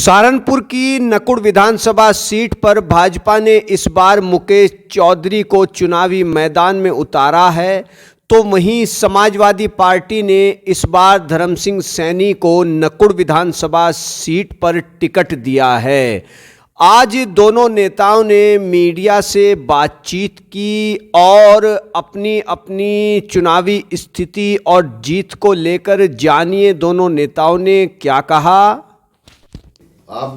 सहारनपुर की नकुड़ विधानसभा सीट पर भाजपा ने इस बार मुकेश चौधरी को चुनावी मैदान में उतारा है, तो वहीं समाजवादी पार्टी ने इस बार धर्म सिंह सैनी को नकुड़ विधानसभा सीट पर टिकट दिया है। आज दोनों नेताओं ने मीडिया से बातचीत की और अपनी अपनी चुनावी स्थिति और जीत को लेकर जानिए दोनों नेताओं ने क्या कहा। आप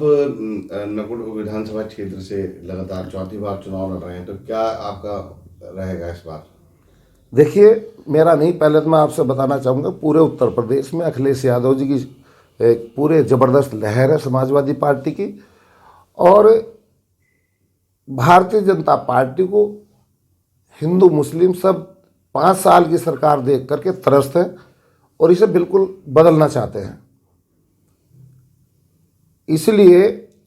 नकुड़ विधानसभा क्षेत्र से लगातार चौथी बार चुनाव लड़ रहे हैं, तो क्या आपका रहेगा इस बार? देखिए, मेरा नहीं, पहले तो मैं आपसे बताना चाहूँगा, पूरे उत्तर प्रदेश में अखिलेश यादव जी की एक पूरे ज़बरदस्त लहर है समाजवादी पार्टी की, और भारतीय जनता पार्टी को हिंदू मुस्लिम सब 5 साल की सरकार देख करके त्रस्त हैं और इसे बिल्कुल बदलना चाहते हैं। इसलिए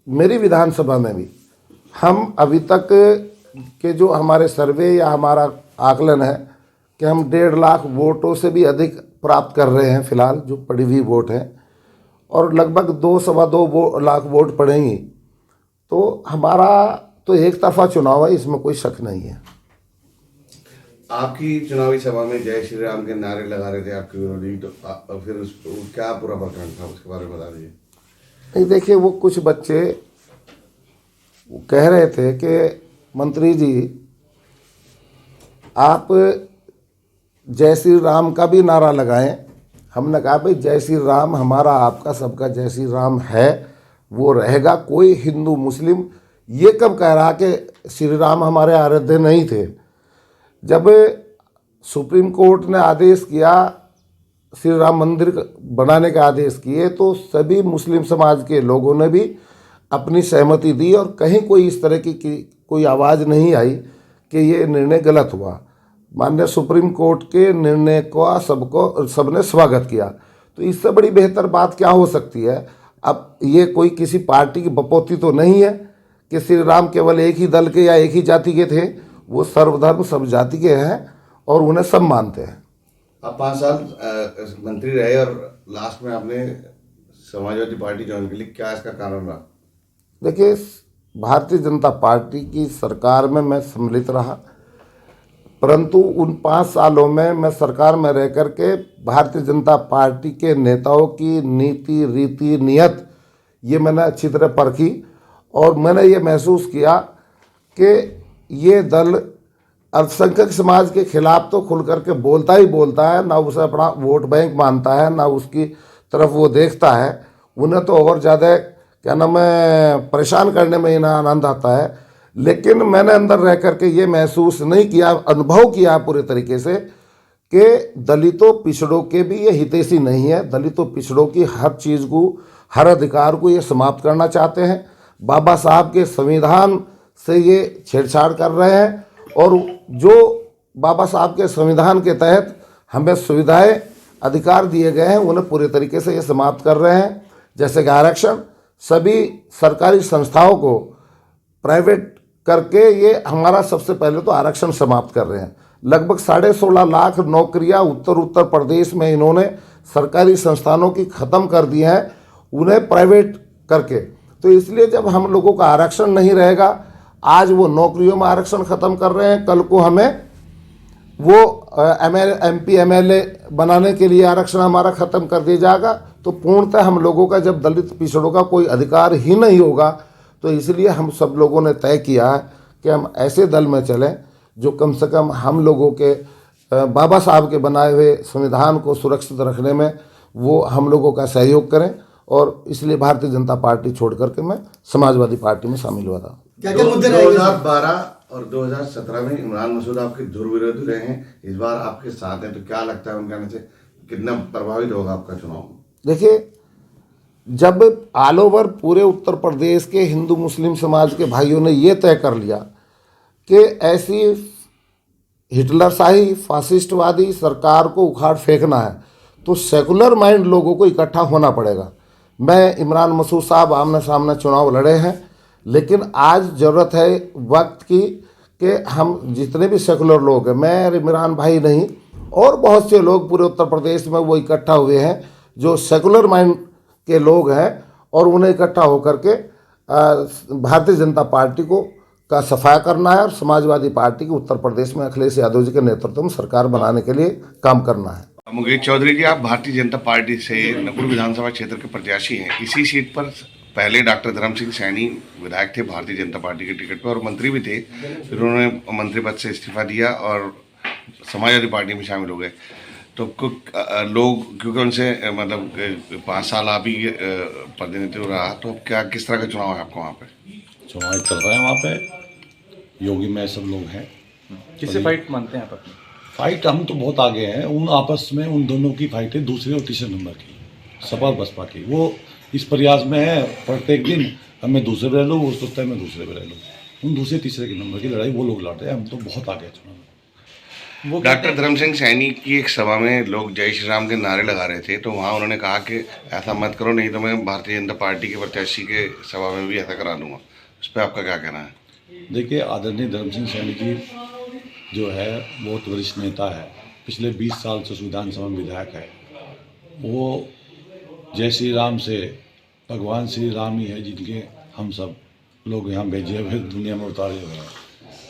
मेरी विधानसभा में भी हम अभी तक के जो हमारे सर्वे या हमारा आकलन है कि हम 1.5 लाख वोटों से भी अधिक प्राप्त कर रहे हैं फिलहाल, जो पड़ी हुई वोट हैं, और लगभग 2-2.25 लाख वोट पड़ेंगी। तो हमारा तो एक तरफा चुनाव है, इसमें कोई शक नहीं है। आपकी चुनावी सभा में जय श्री राम के नारे लगा रहे थे आपके विरोधी, तो फिर क्या पूरा प्रकरण था, उसके बारे में बता दीजिए। नहीं, देखिए, वो कुछ बच्चे वो कह रहे थे कि मंत्री जी आप जय श्री राम का भी नारा लगाएं। हमने कहा भाई, जय श्री राम हमारा आपका सबका जय श्री राम है, वो रहेगा। कोई हिंदू मुस्लिम ये कब कह रहा कि श्री राम हमारे आराध्य नहीं थे? जब सुप्रीम कोर्ट ने आदेश किया, श्री राम मंदिर बनाने का आदेश किए, तो सभी मुस्लिम समाज के लोगों ने भी अपनी सहमति दी और कहीं कोई इस तरह की कोई आवाज़ नहीं आई कि ये निर्णय गलत हुआ। माननीय सुप्रीम कोर्ट के निर्णय को सबने स्वागत किया। तो इससे बड़ी बेहतर बात क्या हो सकती है? अब ये कोई किसी पार्टी की बपौती तो नहीं है कि श्री राम केवल एक ही दल के या एक ही जाति के थे। वो सर्वधर्म सब जाति के हैं और उन्हें सब मानते हैं। आप 5 साल मंत्री रहे और लास्ट में आपने समाजवादी पार्टी ज्वाइन की, क्या इसका कारण रहा? देखिए, भारतीय जनता पार्टी की सरकार में मैं सम्मिलित रहा, परंतु उन 5 सालों में मैं सरकार में रह कर के भारतीय जनता पार्टी के नेताओं की नीति, रीति, नियत ये मैंने अच्छी तरह परखी और मैंने ये महसूस किया कि ये दल अल्पसंख्यक समाज के खिलाफ तो खुल करके बोलता ही बोलता है, ना उसे अपना वोट बैंक मानता है, ना उसकी तरफ वो देखता है। उन्हें तो और ज़्यादा क्या नाम है, परेशान करने में इन्हें आनंद आता है। लेकिन मैंने अंदर रह करके ये महसूस नहीं किया, अनुभव किया पूरे तरीके से कि दलितों पिछड़ों के भी ये हितैषी नहीं है। दलितों पिछड़ों की हर चीज़ को, हर अधिकार को ये समाप्त करना चाहते हैं। बाबा साहब के संविधान से ये छेड़छाड़ कर रहे हैं और जो बाबा साहब के संविधान के तहत हमें सुविधाएं, अधिकार दिए गए हैं, उन्हें पूरे तरीके से ये समाप्त कर रहे हैं। जैसे कि आरक्षण, सभी सरकारी संस्थाओं को प्राइवेट करके ये हमारा सबसे पहले तो आरक्षण समाप्त कर रहे हैं। लगभग 16.5 लाख नौकरियां उत्तर प्रदेश में इन्होंने सरकारी संस्थानों की ख़त्म कर दी हैं, उन्हें प्राइवेट करके। तो इसलिए जब हम लोगों का आरक्षण नहीं रहेगा, आज वो नौकरियों में आरक्षण ख़त्म कर रहे हैं, कल को हमें वो MP MLA बनाने के लिए आरक्षण हमारा ख़त्म कर दिया जाएगा। तो पूर्णतः हम लोगों का जब दलित पिछड़ों का कोई अधिकार ही नहीं होगा, तो इसलिए हम सब लोगों ने तय किया है कि हम ऐसे दल में चलें जो कम से कम हम लोगों के बाबा साहब के बनाए हुए संविधान को सुरक्षित रखने में वो हम लोगों का सहयोग करें। और इसलिए भारतीय जनता पार्टी छोड़ करके मैं समाजवादी पार्टी में शामिल हुआ था। 2012 और 2017 में इमरान मसूद आपके ध्रुव विरोधी रहे हैं, इस बार आपके साथ हैं, तो क्या लगता है उनके आने से कितना प्रभावित होगा आपका चुनाव? देखिए, जब ऑल ओवर पूरे उत्तर प्रदेश के हिंदू मुस्लिम समाज के भाइयों ने ये तय कर लिया कि ऐसी हिटलरशाही फासिस्टवादी सरकार को उखाड़ फेंकना है, तो सेकुलर माइंड लोगों को इकट्ठा होना पड़ेगा। मैं इमरान मसूद साहब आमने सामने चुनाव लड़े हैं, लेकिन आज ज़रूरत है वक्त की कि हम जितने भी सेकुलर लोग हैं, मैं और इमरान भाई नहीं, और बहुत से लोग पूरे उत्तर प्रदेश में वो इकट्ठा हुए हैं जो सेकुलर माइंड के लोग हैं और उन्हें इकट्ठा होकर के भारतीय जनता पार्टी को का सफाया करना है और समाजवादी पार्टी की उत्तर प्रदेश में अखिलेश यादव जी के नेतृत्व में सरकार बनाने के लिए काम करना है। मुकेश चौधरी जी, आप भारतीय जनता पार्टी से नकुल विधानसभा क्षेत्र के प्रत्याशी हैं। इसी सीट पर पहले डॉक्टर धर्म सिंह सैनी विधायक थे भारतीय जनता पार्टी के टिकट पर और मंत्री भी थे, फिर उन्होंने मंत्री पद से इस्तीफा दिया और समाजवादी पार्टी में शामिल हो गए। तो लोग क्योंकि उनसे मतलब 5 साल आप ही प्रतिनिधित्व रहा, तो क्या किस तरह का चुनाव है आपको वहाँ पे? चुनाव चल रहा है वहाँ पे, योगी में सब लोग हैं। किससे फाइट मानते हैं आप अपनी? फाइट हम तो बहुत आगे हैं, उन आपस में उन दोनों की फाइट है दूसरे और तीसरे नंबर की, सपा बसपा की। वो इस प्रयास में है प्रत्येक दिन हमें दूसरे पे रह लो, वो सोचता है मैं दूसरे पे रह लूँ। उन दूसरे तीसरे के नंबर की लड़ाई वो लोग लड़ रहे हैं, हम तो बहुत आगे हैं चुनाव में। वो डॉक्टर धर्म सिंह सैनी की एक सभा में लोग जय श्री राम के नारे लगा रहे थे, तो वहाँ उन्होंने कहा कि ऐसा मत करो, नहीं तो मैं भारतीय जनता पार्टी के प्रत्याशी के सभा में भी ऐसा करा दूंगा। उस पर आपका क्या कहना है? देखिए, आदरणीय धर्म सिंह सैनी जी जो है बहुत वरिष्ठ नेता है, पिछले 20 साल से विधानसभा में विधायक है। वो जय श्री राम से भगवान श्री राम ही है जिनके हम सब लोग यहाँ भेजे हुए दुनिया में उतारे हुए हैं।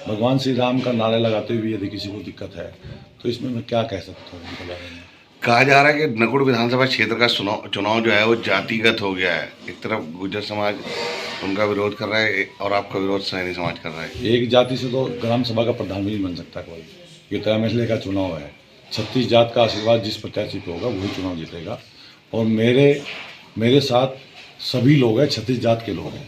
भगवान श्री राम का नारा लगाते हुए यदि किसी को दिक्कत है तो इसमें मैं क्या कह सकता हूँ उनके बारे में। कहा जा रहा है कि नकुल विधानसभा क्षेत्र का चुनाव जो है वो जातिगत हो गया है। एक तरफ गुर्जर समाज उनका विरोध कर रहा है और आपका विरोध सैनी समाज कर रहा है। एक जाति से तो ग्राम सभा का प्रधान भी नहीं बन सकता कोई। ये तो एमएलए का चुनाव है, 36 जात का आशीर्वाद जिस प्रत्याशी पे होगा वही चुनाव जीतेगा। और मेरे साथ सभी लोग हैं, 36 जात के लोग हैं।